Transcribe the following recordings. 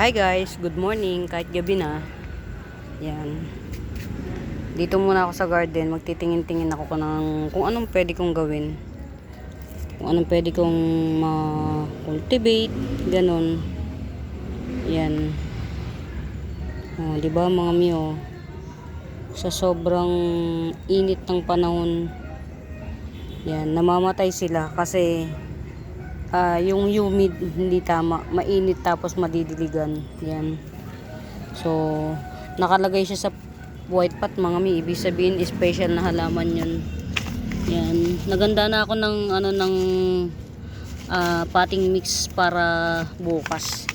Hi guys, good morning kahit gabi na. Yan. Dito muna ako sa garden, magtitingin-tingin ako kung anong pwede kong gawin. Kung anong pwede kong ma-cultivate, ganun. Yan. Oh, 'di ba mga miyo? Sa sobrang init ng panahon, yan, namamatay sila kasi yung humid hindi tama, mainit tapos madidiligan. Yan. So, nakalagay siya sa white pot mga mi, ibig sabihin special na halaman 'yun. Yan. Naganda na ako ng potting mix para bukas.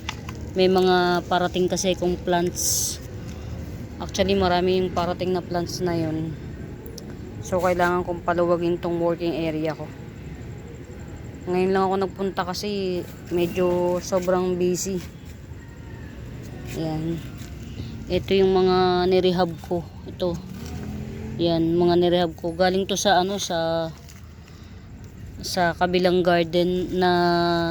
May mga parating kasi kung plants. Actually, marami yung parating na plants na 'yon. So, kailangan kong paluwagin tong working area ko. Ngayon lang ako nagpunta kasi medyo sobrang busy. Yan. Ito yung mga nirehab ko. Ito. Yan, mga nirehab ko. Galing to sa sa kabilang garden na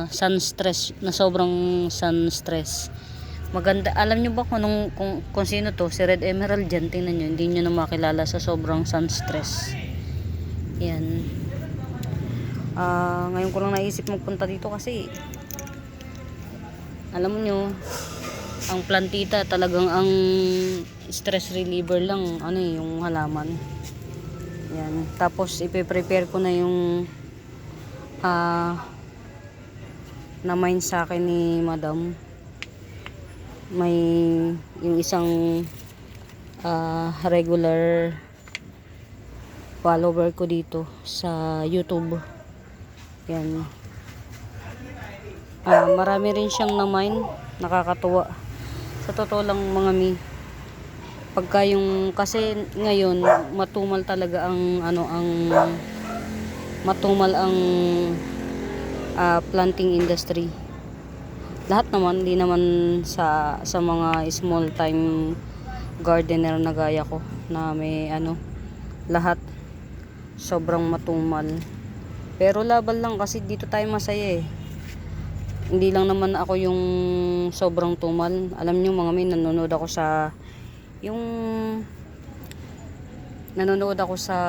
sun stress, na sobrang sun stress. Maganda. Alam nyo ba kung sino to? Si Red Emerald dyan. Tingnan nyo. Hindi nyo na makilala sa sobrang sun stress. Yan. Ngayon ko lang naisip magpunta dito kasi alam mo nyo, ang plantita talagang ang stress reliever lang yung halaman. Yan. Tapos ipe-prepare ko na yung na-mine sa akin ni Madam. May yung isang regular follower ko dito sa YouTube. Yan. Marami rin siyang na-mine. Nakakatuwa. Sa totoo lang mga mi, pagka kasi ngayon matumal talaga ang matumal ang planting industry. Lahat naman, hindi naman sa mga small time gardener na gaya ko na may lahat sobrang matumal. Pero laban lang kasi dito tayo masaya eh. Hindi lang naman ako yung sobrang tumal. Alam niyo mga min, nanonood ako sa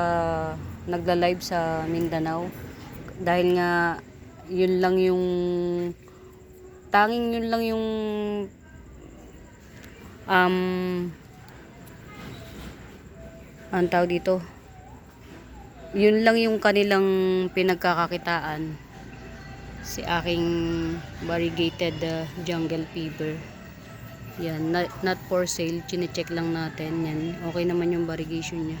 nagla-live sa Mindanao. Dahil nga yun lang yung ang tawag dito, yun lang yung kanilang pinagkakakitaan, si aking variegated jungle fever. Yan, not for sale, chine-check lang natin. Yan, okay naman yung variegation niya.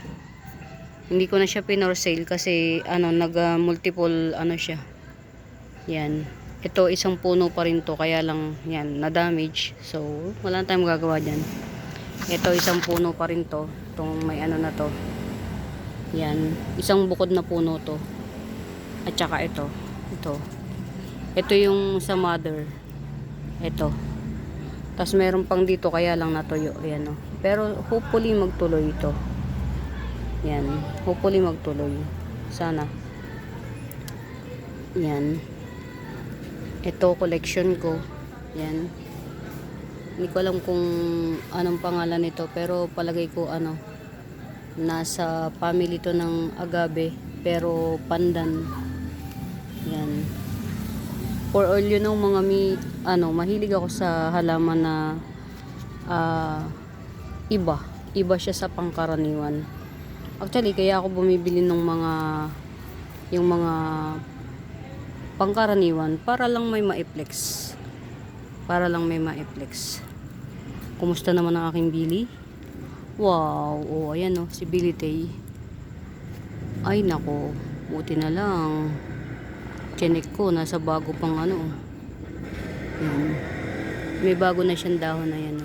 Hindi ko na siya pinor sale kasi nag multiple siya. Yan, ito isang puno pa rin to, kaya lang yan na damage, so wala na tayong magagawa dyan. Ito isang puno pa rin to, itong may na to. Yan, isang bukod na puno to. At saka ito yung sa mother. Ito. Tapos meron pang dito, kaya lang natuyo. Ayan, oh. Pero hopefully magtuloy ito. Yan, hopefully magtuloy. Sana. Yan. Ito collection ko. Yan. Hindi ko alam kung anong pangalan nito, pero palagay ko nasa family to ng agave, pero pandan. Yan. For all you know mga mahilig ako sa halaman na iba siya sa pangkaraniwan. Actually, kaya ako bumibili ng yung mga pangkaraniwan para lang may ma-flex. Kumusta naman ang aking Billy? Wow, ayan si Billy Tay. Ay nako, buti na lang. Chinek ko, nasa bago pang yan. May bago na siyang dahon na yan.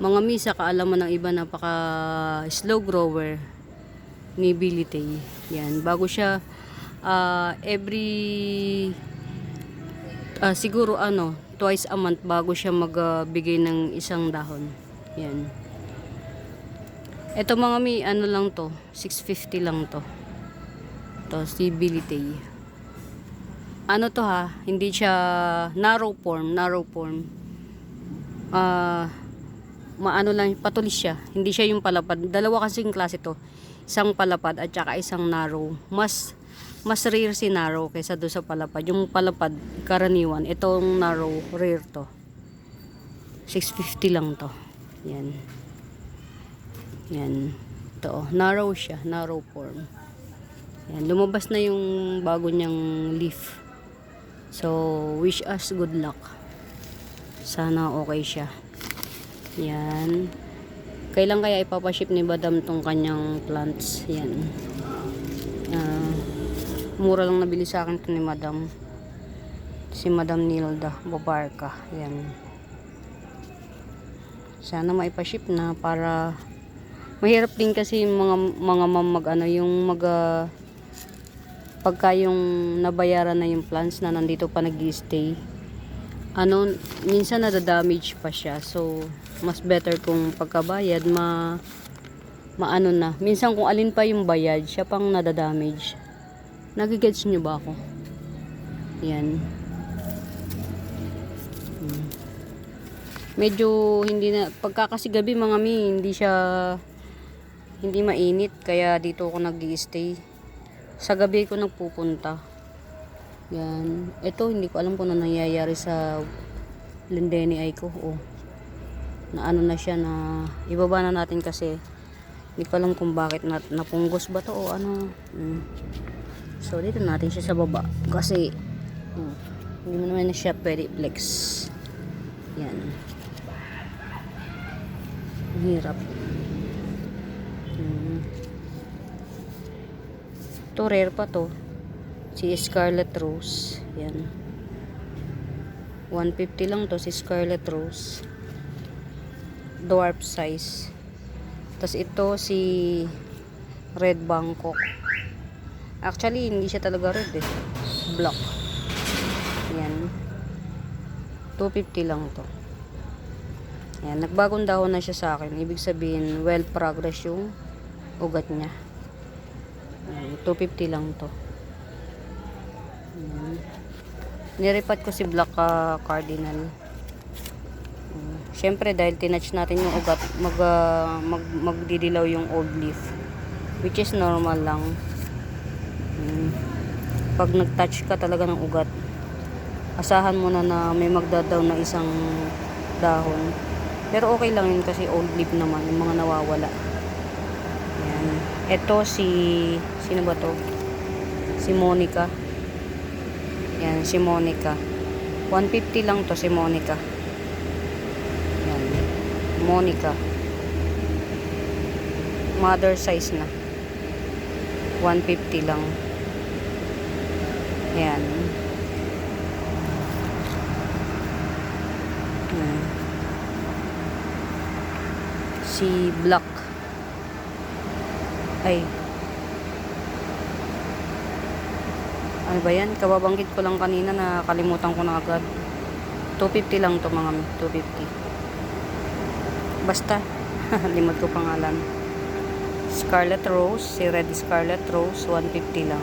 Mga misa, kaalaman ng iba, napaka slow grower ni Billy Tay. Yan, bago siya siguro twice a month bago siya magbigay ng isang dahon. Yan. Ito mga mi, lang to, 650 lang to. To si Billy Tay. To hindi siya narrow form. maano lang, patulis siya. Hindi siya yung palapad. Dalawa kasing klase to. Isang palapad at saka isang narrow. Mas rare si narrow kaysa doon sa palapad. Yung palapad, karaniwan. Itong narrow, rare to. 650 lang to. Yan. Yan. Ito, narrow siya. Narrow form. Yan. Lumabas na yung bago niyang leaf. So, wish us good luck. Sana okay siya. Yan. Kailan kaya ipapaship ni Madam tong kanyang plants? Yan. Mura lang nabili sa akin to ni Madam. Si Madam Nilda Babarka. Yan. Sana maipaship na para mahirap din kasi yung mga ma'am pagka yung nabayaran na yung plants na nandito pa nag-i-stay. Minsan nadadamage pa siya. So, mas better kung pagkabayad maano na. Minsan kung alin pa yung bayad, siya pang nadadamage. Nagigets nyo ba ako? Yan. Medyo hindi na, pagka kasi gabi mga hindi mainit. Kaya dito ako nag-i-stay. Sa gabi ko nagpupunta. Yan. Ito, hindi ko alam kung ano nangyayari sa lindeni ay ko. Oh. Na ano na siya na ibaba na natin kasi hindi ko alam kung bakit napunggos ba to o ano. So dito natin siya sa baba kasi hindi mo naman na siya pwede flex. Yan. Hirap. To rare pa to. Si Scarlet Rose. Yan. 150 lang to si Scarlet Rose. Dwarf size. Tapos ito si Red Bangkok. Actually, hindi siya talaga red eh. Black. Yan. 250 lang to. Yan. Nagbagong dahon na siya sa akin. Ibig sabihin, well progress yung ugat niya. 250 lang to. Niripat ko si Black Cardinal. Syempre dahil tinouch natin yung ugat, magdidilaw yung old leaf, which is normal lang. Pag nag-touch ka talaga ng ugat, asahan mo na may magdadaw na isang dahon. Pero okay lang yun kasi old leaf naman yung mga nawawala. Yan. Ito sino ba to? Si Monica. Yan, si Monica. 150 lang to si Monica. Monica. Mother size na. 150 lang. Yan. Si Black. Ay. Ano ba yan? Kababanggit ko lang kanina na kalimutan ko na agad. 250 lang to mga 250. Basta, limot ko pangalan. Scarlet Rose, si Red Scarlet Rose, 150 lang.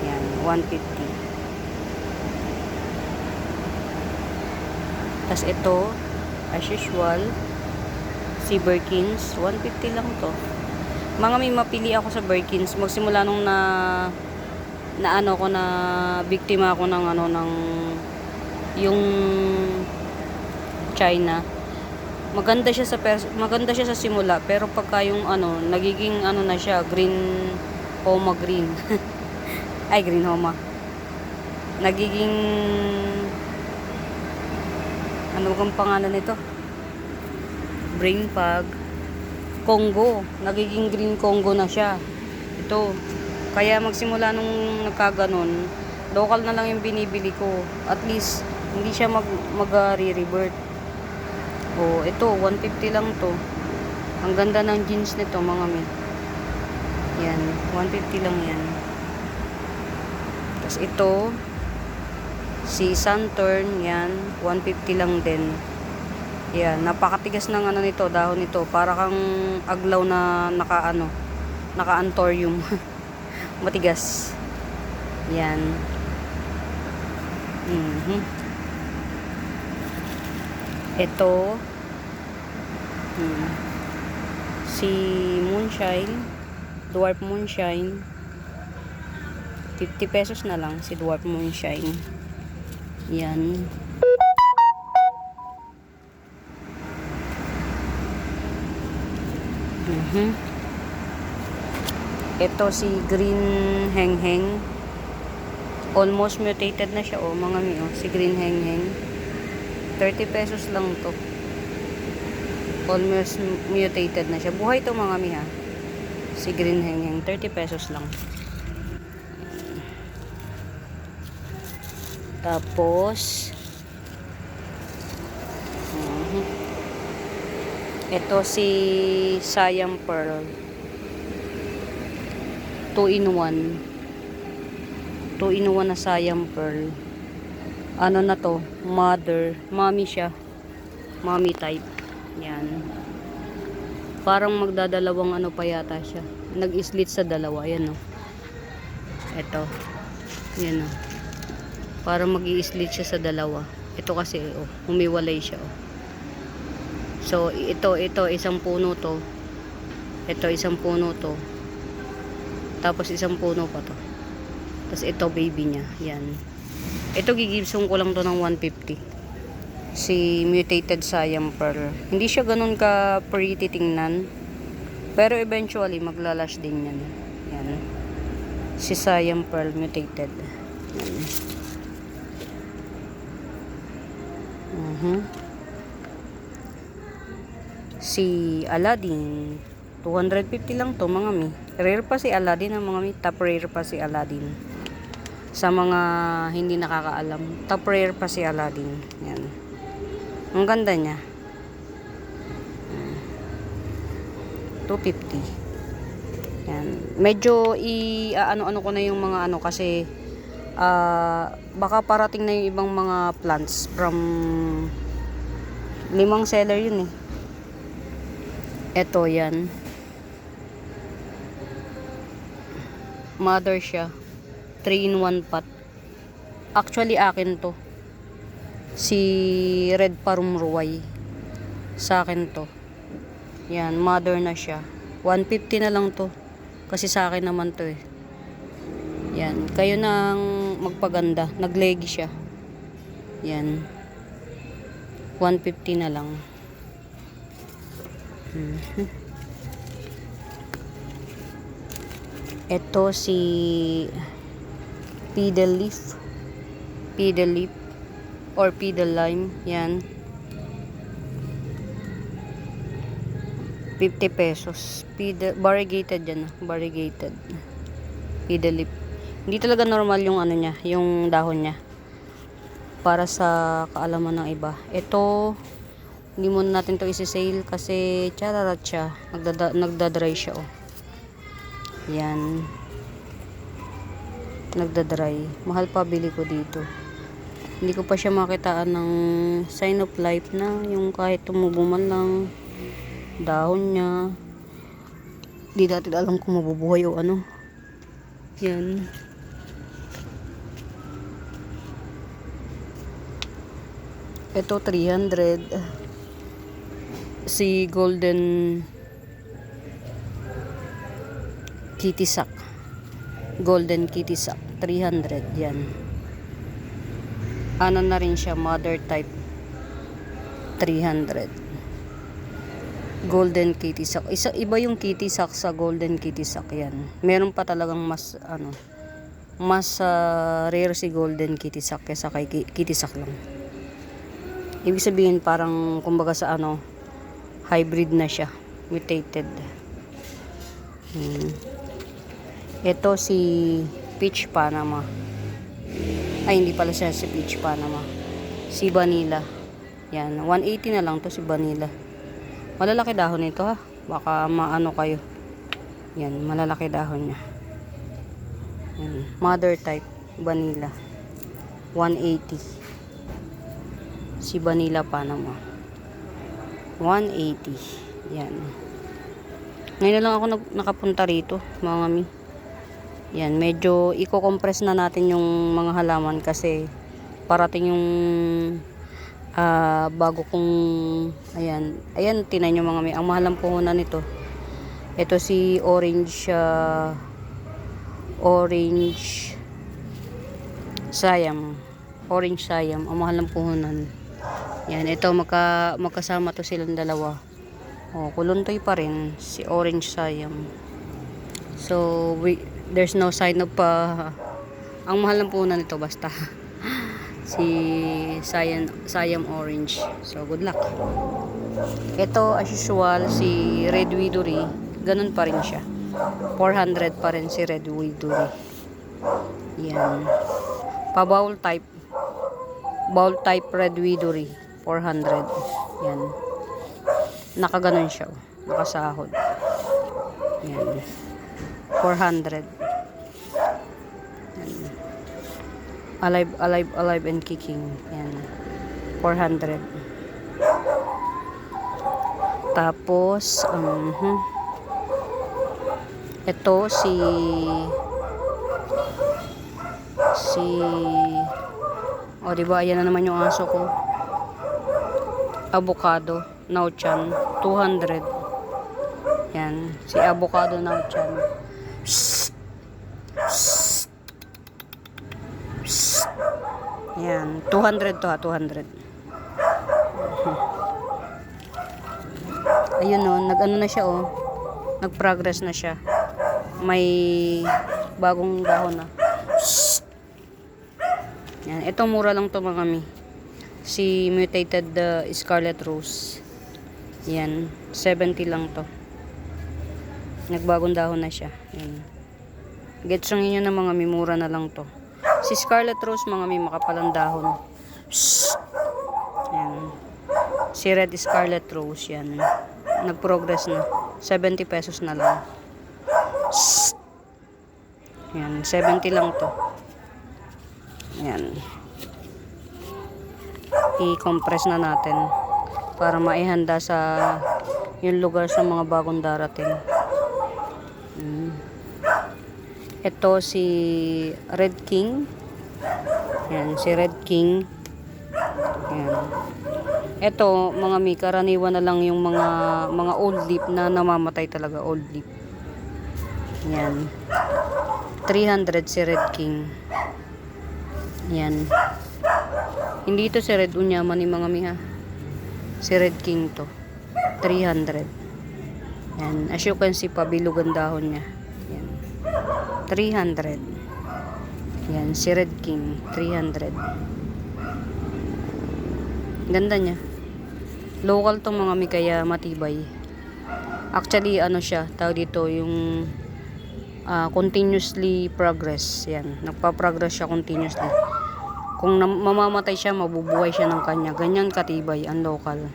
Yan, 150. Tas ito, as usual, si Birkins, 150 lang to. Mga may mapili ako sa Birkins, magsimula nung na biktima ako ng yung China. Maganda siya sa simula, pero pagka yung nagiging na siya, green homa green. Ay, green homa. Nagiging ano bang pangalan nito? Brain fog. Congo. Nagiging green Congo na siya. Ito. Kaya magsimula nung nagkaganon, local na lang yung binibili ko. At least hindi siya mag-re-revert. Oh, ito 150 lang to. Ang ganda ng jeans nito, mga men. Yan, 150 lang yan. Tapos ito si Sunturn, yan, 150 lang din. Yan, napakatigas ng nito, dahon nito. Para kang aglaw na naka-anthurium. Matigas. Yan. Ito, si Moonshine, Dwarf Moonshine. 50 pesos na lang si Dwarf Moonshine. Yan. Ito si Green Heng Heng. Almost mutated na siya, oh, mga mi, oh, si Green Heng Heng. 30 pesos lang to. Almost mutated na siya. Buhay to, mga mi, ha. Si Green Heng Heng, 30 pesos lang. Tapos ito si Siam Pearl. 2-in-1. 2-in-1 na Siam Pearl. Ano na to? Mommy siya. Mommy type. Yan. Parang magdadalawang ano pa yata siya. Nag-slit sa dalawa. Yan, oh. Ito. Yan, oh. Parang mag-i-slit siya sa dalawa. Ito kasi, oh, humiwalay siya, oh. So, ito, isang puno to. Ito, isang puno to. Tapos, isang puno pa to. Tapos, ito, baby niya. Yan. Ito, gigibsong ko lang to ng 150. Si Mutated Siam Pearl. Hindi siya ganun ka pretty tingnan. Pero, eventually, maglalash din yan. Yan. Si Siam Pearl Mutated. Yan. Si Aladdin, 250 lang to, mga mi. Rare pa si Aladdin, mga mi. Top rare pa si Aladdin. Sa mga hindi nakakaalam, top rare pa si Aladdin. Yan. Ang ganda niya. 250. Yan. Medyo ano ko na yung mga ano kasi baka parating na yung ibang mga plants from 5 seller yun, eh. Ito, yan. Mother siya. 3-in-1 pot. Actually, akin to. Si Red Parumruway. Sa akin to. Yan, mother na siya. 150 na lang to. Kasi sa akin naman to, eh. Yan. Kayo nang magpaganda. Naglegi siya. Yan. 150 na lang. Ito si Peedle Leaf. Peedle Leaf or Peedle Lime. Yan. 50 pesos. Variegated yan. Variegated. Peedle Leaf. Hindi talaga normal yung ano niya, yung dahon niya. Para sa kaalaman ng iba. Ito, hindi muna natin to isi-sale kasi chararat siya. Nagdadry siya, oh. Yan. Nagdadry. Mahal pa bili ko dito. Hindi ko pa siya makitaan ng sign of life na yung kahit tumubo man lang dahon niya. Hindi natin alam kung mabubuhay o ano. Yan. Ito 300. Si Golden Kitty Sack. Golden Kitty Sack 300 yan. Ano na rin siya, mother type. 300. Golden Kitty Sack. Iba yung Kitty Sack sa Golden Kitty Sack yan. Meron pa talagang mas rare si Golden Kitty Sack kaysa kay Kitty Sack lang. Ibig sabihin parang kumbaga sa hybrid na siya, mutated. Ito si Peach Panama. Ay, hindi pala siya si Peach Panama. Si Vanilla. Yan, 180 na lang to si Vanilla. Malalaki dahon nito, ha. Baka maano kayo. Yan, malalaki dahon niya. Yan, mother type Vanilla. 180. Si Vanilla Panama. 180. Yan. Ngayon na lang ako nakapunta rito, mga mi. Yan, medyo i-compress na natin yung mga halaman kasi parating yung bago kong ayan tinan nyo mga may, ang mahal ng puhunan nito. Ito si orange Siam, ang mahal ng puhunan. Yan, ito magkasama to silang dalawa. Kuluntoy pa rin si orange Siam. So there's no sign of ang mahal ng puhunan nito basta si Siam orange. So good luck. Ito as usual si red widow, ganun pa rin siya. 400 pa rin si red widow. Yan. Bowl type red widow, 400. Yan. Nakaganon siya, nakasahod. Yan. 400. Yan. Alive and kicking. Yan. 400. Tapos ito si diba, ayan na naman yung aso ko. Avocado Nauchan, 200. Yan, si avocado Nauchan. Yan, 200 to 200. Ayun nag-ano na siya nag-progress na siya. May bagong dahon na. Yan, ito mura lang to mga mi. Si mutated scarlet rose. Yan, 70 lang to. Nagbagong dahon na siya. Yan. Gets nyo na mga mi, mura na lang to. Si scarlet rose mga mi, makapalang dahon. Yan. Si red scarlet rose, yan. Nag-progress na. 70 pesos na lang. Yan, 70 lang to. Yan. I-compress na natin para maihanda sa yung lugar sa mga bagong darating. Ito si Red King. Yan, si Red King. Yan. Ito, mga mi, karaniwan na lang yung mga old leaf na namamatay talaga, old leaf. Yan. 300 si Red King. Yan. Hindi ito si Red Unyaman ni mga mi ha. Si Red King to. 300. Yan. As you can see, pabilog ang dahon niya. Yan. 300. Yan. Si Red King. 300. Ganda niya. Local to mga mi, kaya matibay. Actually, ano siya, tawag dito, yung continuously progress. Yan. Nagpa-progress siya continuously. Kung mamamatay siya, mabubuhay siya ng kanya. Ganyan katibay ang local.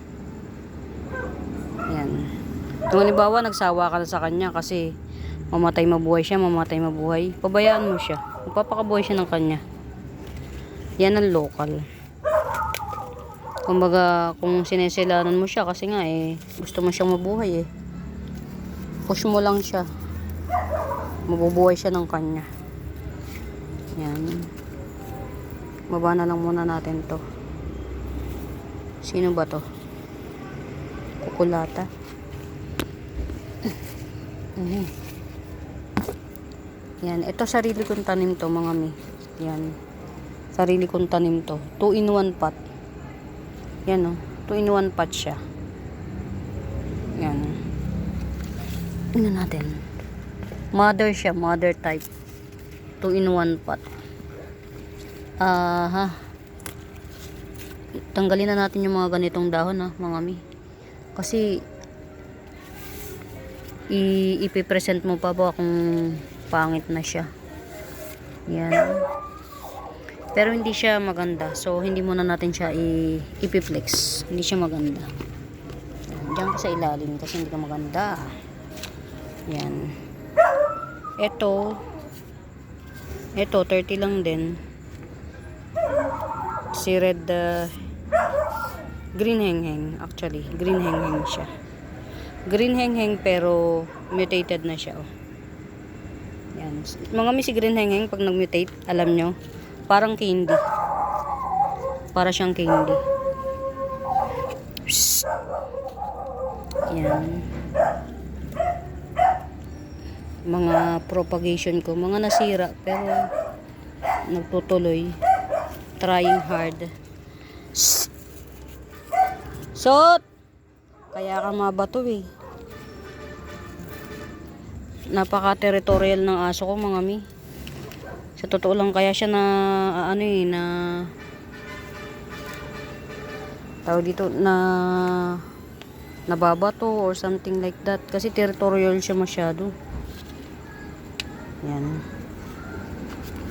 Yan. Kung halimbawa, nagsawa ka na sa kanya kasi mamatay mabuhay siya, mamatay mabuhay, pabayaan mo siya. Magpapakabuhay siya ng kanya. Yan ang local. Kumbaga, kung sinesilanan mo siya kasi nga gusto mo siyang mabuhay push mo lang siya, mabubuhay siya ng kanya. Yan. Baba na lang muna natin to. Sino ba to? Kukulata. Yan, ito sarili kong tanim to mga mi. Yan. Sarili kong tanim to. 2-in-1 pot. Yan 2-in-1 pot siya. Yan. Tingnan natin. Mother siya, mother type. 2-in-1 pot. Tanggalin na natin yung mga ganitong dahon mga mi. Kasi ipipresent mo pa ba kung pangit na siya. Yan. Pero hindi siya maganda. So hindi muna natin siya ipiplex. Hindi siya maganda. Diyan ka sa ilalim kasi hindi ka maganda. Yan. Ito 30 lang din. Si red green hengheng, actually green hengheng siya. Green hengheng pero mutated na siya Yan. Mga mi, si green hengheng pag nag-mutate, alam nyo, parang candy. Para siyang candy. Yan. Mga propagation ko, mga nasira pero nagtutuloy. Trying hard. Sot! Kaya ka mabato eh. Napaka-territorial ng aso ko, mga mi. Sa totoo lang kaya siya na ano eh, na tawag dito na nababato or something like that kasi territorial siya masyado. Yan.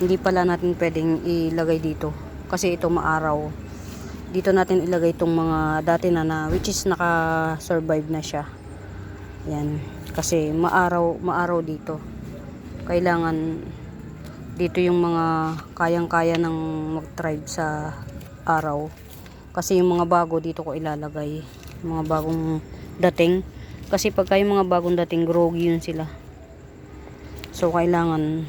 Hindi pala natin pwedeng ilagay dito kasi ito maaraw. Dito natin ilagay itong mga dati na which is naka-survive na siya. Yan. Kasi maaraw dito. Kailangan dito yung mga kayang-kaya ng mag-thrive sa araw. Kasi yung mga bago dito ko ilalagay. Mga bagong dating. Kasi pagka yung mga bagong dating, groggy yun sila. So, kailangan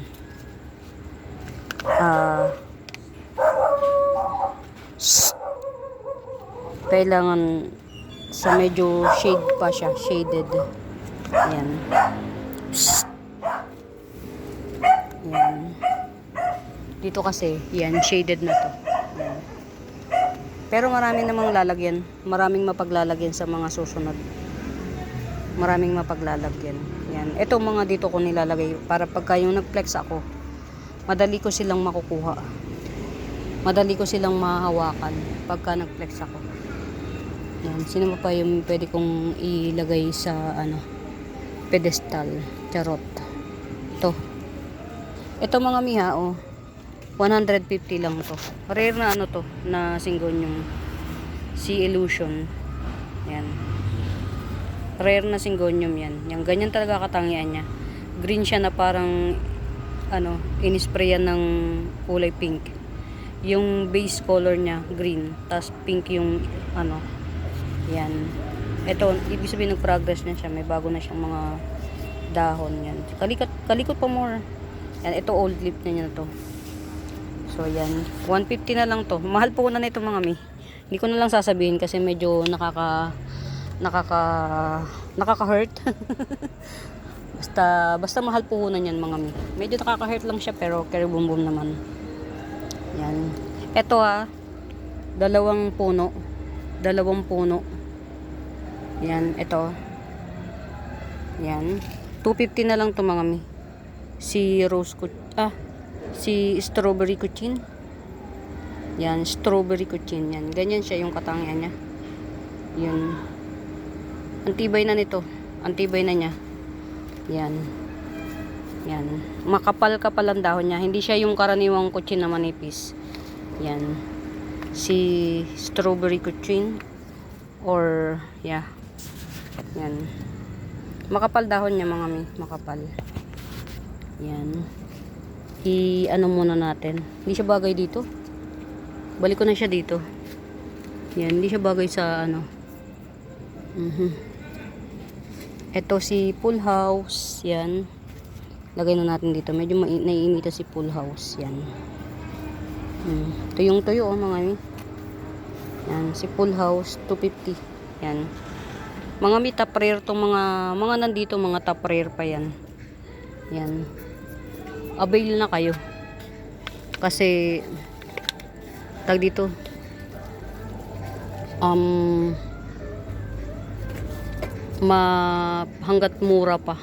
sa medyo shade pa siya. Shaded. Ayan. Ayan. Dito kasi, yan, shaded na to. Ayan. Pero marami namang lalagyan. Maraming mapaglalagyan sa mga susunod. Maraming mapaglalagyan. Yan. Ito mga dito ko nilalagay para pagka yung nag-flex ako, madali ko silang makukuha. Madali ko silang mahahawakan pagka nag-flex ako. Yan. Sino pa yung pwede kong ilagay sa pedestal. Charot. Ito mga miha, 150 lang to. Rare na to, na Syngonium Sea Illusion. Yan. Rare na Syngonium yan. Yung ganyan talaga katangian niya. Green siya na parang inisprayan ng kulay pink. Yung base color niya green, tas pink yung yan. Ito, ibig sabihin nag-progress na siya. May bago na siyang mga dahon yan. Kalikot pa more. Yan, ito old leaf na niya na to. So yan, 150 na lang to. Mahal po na nito mga mi. Hindi ko na lang sasabihin kasi medyo nakaka-hurt. basta mahal puhunan yan mga mi. Medyo nakaka-hurt lang siya pero carry boom boom naman. Yan. Ito dalawang puno. Yan, ito. Yan. 250 na lang to mga mi. Si strawberry kuchin. Yan, strawberry kuchin yan. Ganyan siya yung katangian niya. Yun. Antibay na nito. Antibay na niya. Yan. Yan. Makapal-kapal ang dahon niya. Hindi siya yung karaniwang kuchin na manipis. Yan. Si strawberry kuchin or yan. Makapal dahon niya mga mi. Makapal. Yan. Muna natin. Hindi siya bagay dito. Balik ko na siya dito. Yan. Hindi siya bagay sa Ito si Full House. Yan. Lagay na natin dito. Medyo naiinita si Full House. Yan. Tuyong tuyo mga mi. Yan. Si Full House. 250. Yan. Mga mi top rare tong mga nandito. Mga top rare pa yan. Yan. Avail na kayo. Kasi dito hanggat mura pa.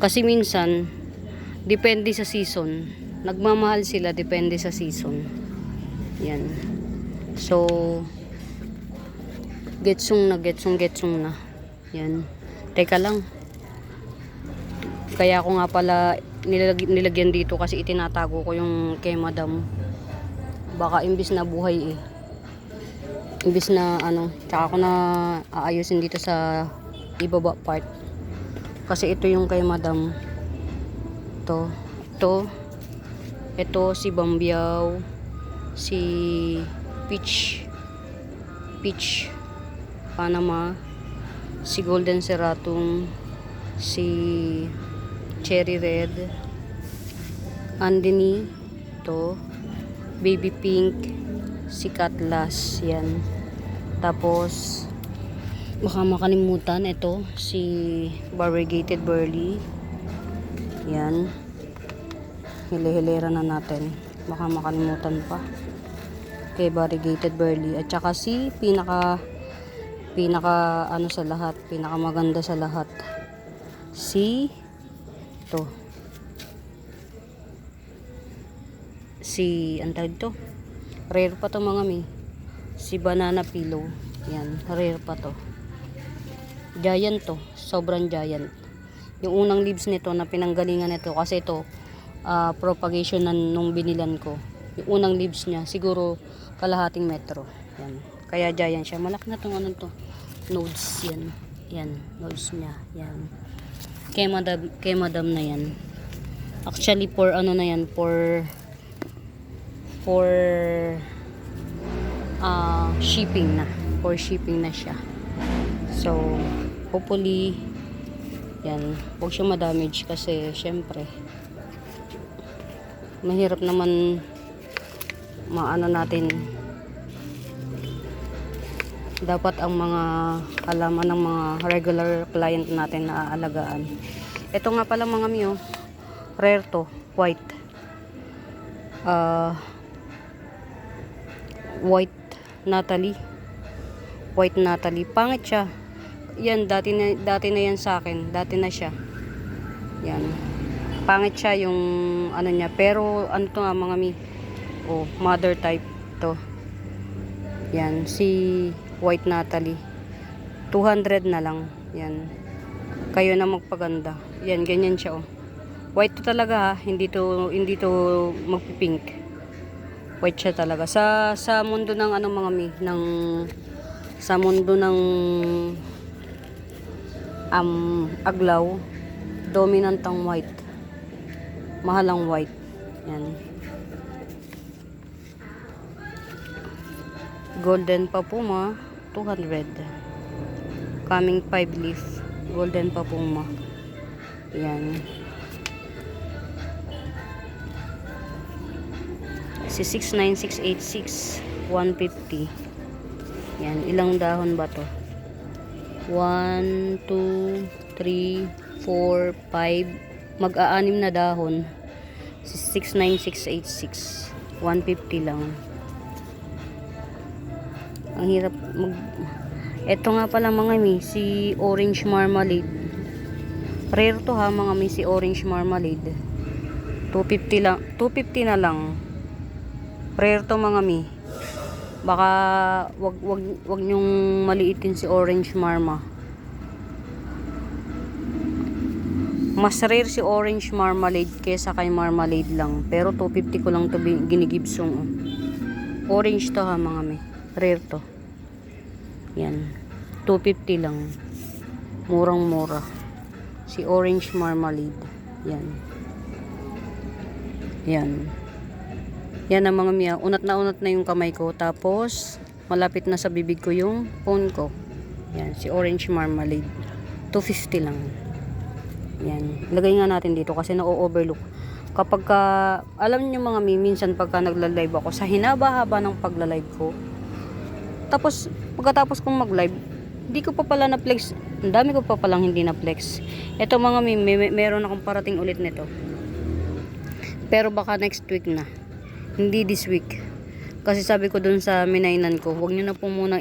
Kasi minsan depende sa season. Nagmamahal sila depende sa season. Yan. So getsong na. Yan. Teka lang. Kaya ako nga pala nilagyan dito kasi itinatago ko yung kay madam. Baka imbis na buhay imbis na tsaka ko na aayusin dito sa ibaba part. Kasi ito yung kay madam. Ito si Bambiyaw, si Peach Panama, si Golden Seratum, si Cherry Red, Andini, Baby Pink, si Cutlass, yan. Tapos Baka makalimutan, ito si variegated burley. Yan, hili-hilera na natin, baka makalimutan pa. Okay, variegated burley. At saka si pinaka ano sa lahat, pinaka maganda sa lahat, si to, si antag to, rare pa to mga mi, si banana pillow. Yan, rare pa to. Giant to, sobrang giant. Yung unang leaves nito na pinanggalingan nito, kasi ito propagation nung binilan ko. Yung unang leaves niya siguro kalahating metro. Yan, kaya giant siya. Malaki na tong ano to, nodes yan. Yan, nodes niya. Yan. Kay madam na yan. Actually for ano na yan, for shipping na. For shipping na siya. So, hopefully, yan, huwag siya ma-damage kasi syempre mahirap naman maano natin. Dapat ang mga halaman ng mga regular client natin na aalagaan. Ito nga pala mga miyo, rare to, white. White Natalie. White Natalie. Pangit siya. Yan, dati na yan sa akin. Dati na siya. Yan. Pangit siya yung ano niya. Pero ano to nga mga mi. Oh, mother type to. Yan, si White Natalie. 200 na lang. Yan. Kayo na magpaganda. Yan, ganyan siya oh. White to talaga ha. Hindi to magpipink. White siya talaga. Sa mundo ng ano mga mi, sa mundo ng aglaw, dominant ang white. Mahal ang white. Yan. Golden Papuma, 200. Coming 5 leaf. Golden Papuma. Yan. Si 69686, 150. Yan, ilang dahon ba to? 1, 2, 3, 4, 5. Mag-aanim na dahon. Si 69686, 150 lang. Ang hirap eto nga pala mga mi, si Orange Marmalade. Rare to ha mga mi, si Orange Marmalade. 250 lang, 250 na lang. Rare to mga mi. Baka wag nyong maliitin si Orange Marma. Mas rare si Orange Marmalade kesa kay Marmalade lang. Pero 250 ko lang to ginigibsong. Orange to ha mga mi. Rare to. Yan. 250 lang. Murang mura. Si Orange Marmalade. Yan. Yan. Yan ang mga miya. Unat na yung kamay ko. Tapos, malapit na sa bibig ko yung phone ko. Yan. Si Orange Marmalade. 250 lang. Yan. Lagay nga natin dito kasi na-overlook. Kapag alam niyo mga mi, minsan pagka nagla-live ako, sa hinaba-haba ng pagla-live ko, tapos, pagkatapos kong mag-live, hindi ko pa pala na-flex. Ang dami ko pa palang hindi na-flex. Ito mga mi, meron akong parating ulit nito. Pero baka next week na. Hindi this week. Kasi sabi ko dun sa minainan ko, huwag nyo na po muna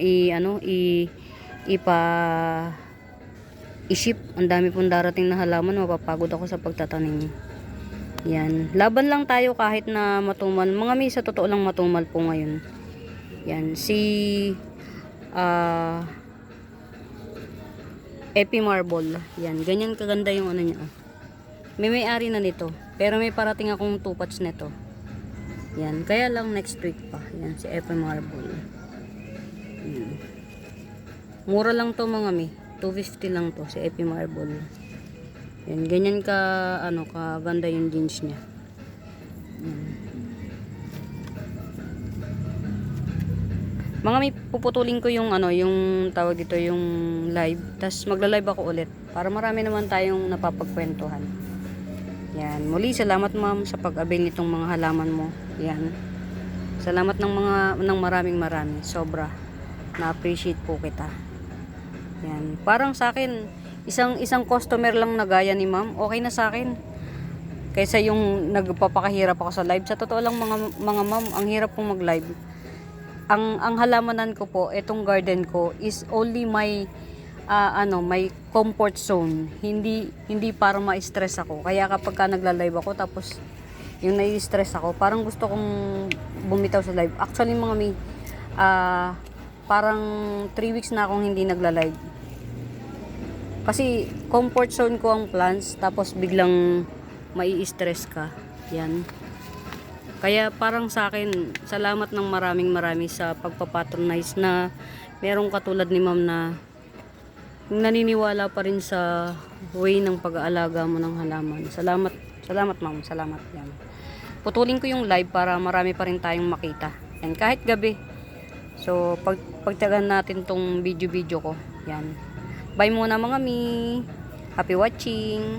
i-ship. Ang dami pong darating na halaman, mapapagod ako sa pagtatanim. Yan. Laban lang tayo kahit na matumal. Mga mi, sa totoo lang matumal po ngayon. Yan. Si Epi Marble. Yan. Ganyan kaganda yung ano niya. May-ari na nito. Pero may parating akong 2 pots nito. Yan. Kaya lang next week pa. Yan. Si Epi Marble. Yan. Mura lang to mga mi. 250 lang to. Si Epi Marble. Yan. Ganyan kaganda yung jeans niya. Yan. Mga may puputulin ko yung yung tawag dito, yung live. Tapos magla-live ako ulit. Para marami naman tayong napapagkwentuhan. Yan. Muli, salamat ma'am sa pag-avail nitong mga halaman mo. Yan. Salamat ng maraming. Sobra. Na-appreciate po kita. Yan. Parang sa akin, isang customer lang na gaya ni ma'am, okay na sa akin. Kaysa yung nagpapakahirap ako sa live. Sa totoo lang mga ma'am, ang hirap pong mag-live. Ang halamanan ko po, etong garden ko is only my my comfort zone. Hindi para ma-stress ako. Kaya kapag ka nagla-live ako tapos yung nai-stress ako, parang gusto kong bumitaw sa live. Actually mga may parang 3 weeks na akong hindi nagla-live. Kasi comfort zone ko ang plants tapos biglang mai-stress ka. Yan. Kaya parang sa akin, salamat ng marami sa pagpapatronize na merong katulad ni ma'am na naniniwala pa rin sa way ng pag-aalaga mo ng halaman. Salamat ma'am, salamat. Yan. Putulin ko yung live para marami pa rin tayong makita. Yan, kahit gabi. So, pagtagan natin tong video ko. Yan. Bye muna mga mi. Happy watching.